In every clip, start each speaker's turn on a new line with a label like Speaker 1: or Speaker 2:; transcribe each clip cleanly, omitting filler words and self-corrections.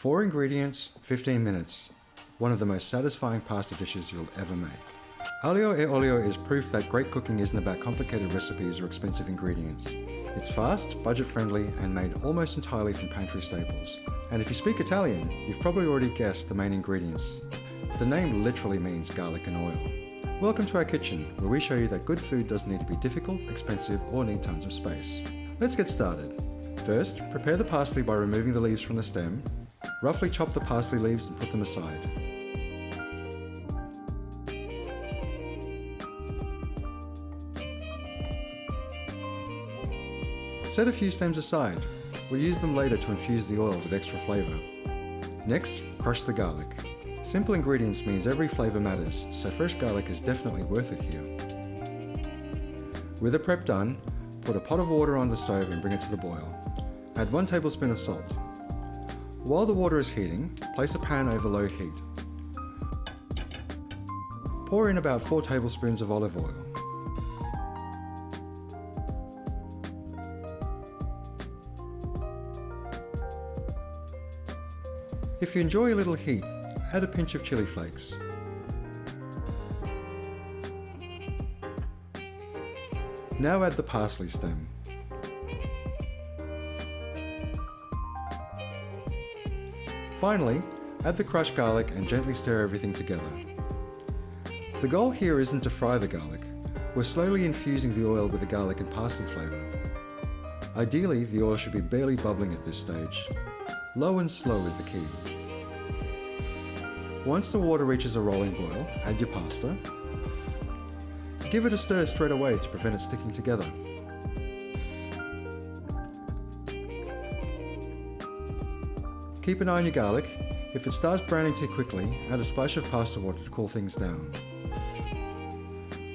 Speaker 1: 4 ingredients, 15 minutes. One of the most satisfying pasta dishes you'll ever make. Aglio e Olio is proof that great cooking isn't about complicated recipes or expensive ingredients. It's fast, budget-friendly, and made almost entirely from pantry staples. And if you speak Italian, you've probably already guessed the main ingredients. The name literally means garlic and oil. Welcome to our kitchen, where we show you that good food doesn't need to be difficult, expensive, or need tons of space. Let's get started. First, prepare the parsley by removing the leaves from the stem. Roughly chop the parsley leaves and put them aside. Set a few stems aside. We'll use them later to infuse the oil with extra flavour. Next, crush the garlic. Simple ingredients means every flavour matters, so fresh garlic is definitely worth it here. With the prep done, put a pot of water on the stove and bring it to the boil. Add 1 tablespoon of salt. While the water is heating, place a pan over low heat. Pour in about 4 tablespoons of olive oil. If you enjoy a little heat, add a pinch of chili flakes. Now add the parsley stem. Finally, add the crushed garlic and gently stir everything together. The goal here isn't to fry the garlic. We're slowly infusing the oil with the garlic and parsley flavour. Ideally, the oil should be barely bubbling at this stage. Low and slow is the key. Once the water reaches a rolling boil, add your pasta. Give it a stir straight away to prevent it sticking together. Keep an eye on your garlic. If it starts browning too quickly, add a splash of pasta water to cool things down.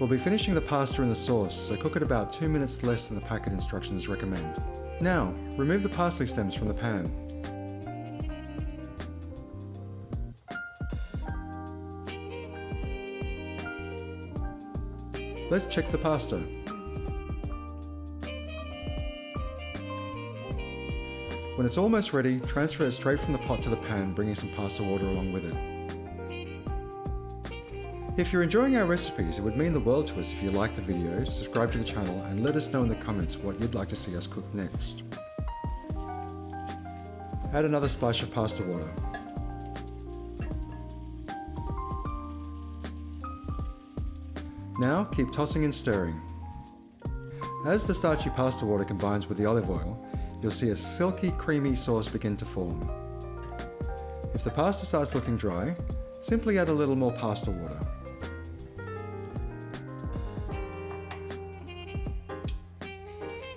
Speaker 1: We'll be finishing the pasta in the sauce, so cook it about 2 minutes less than the packet instructions recommend. Now, remove the parsley stems from the pan. Let's check the pasta. When it's almost ready, transfer it straight from the pot to the pan, bringing some pasta water along with it. If you're enjoying our recipes, it would mean the world to us if you liked the video, subscribe to the channel, and let us know in the comments what you'd like to see us cook next. Add another splash of pasta water. Now keep tossing and stirring. As the starchy pasta water combines with the olive oil, you'll see a silky, creamy sauce begin to form. If the pasta starts looking dry, simply add a little more pasta water.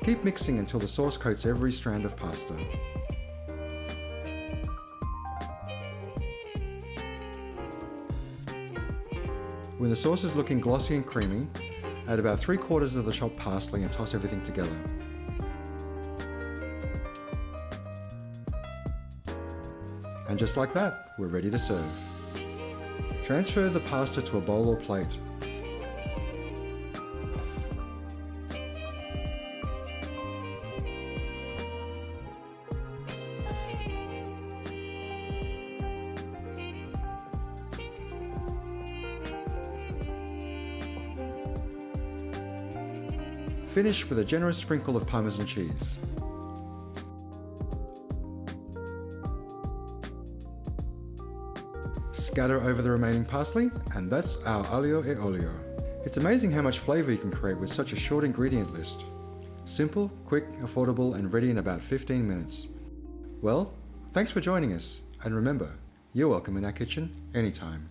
Speaker 1: Keep mixing until the sauce coats every strand of pasta. When the sauce is looking glossy and creamy, add about 3/4 of the chopped parsley and toss everything together. And just like that, we're ready to serve. Transfer the pasta to a bowl or plate. Finish with a generous sprinkle of Parmesan cheese. Scatter over the remaining parsley, and that's our Aglio e Olio. It's amazing how much flavour you can create with such a short ingredient list. Simple, quick, affordable, and ready in about 15 minutes. Well, thanks for joining us, and remember, you're welcome in our kitchen anytime.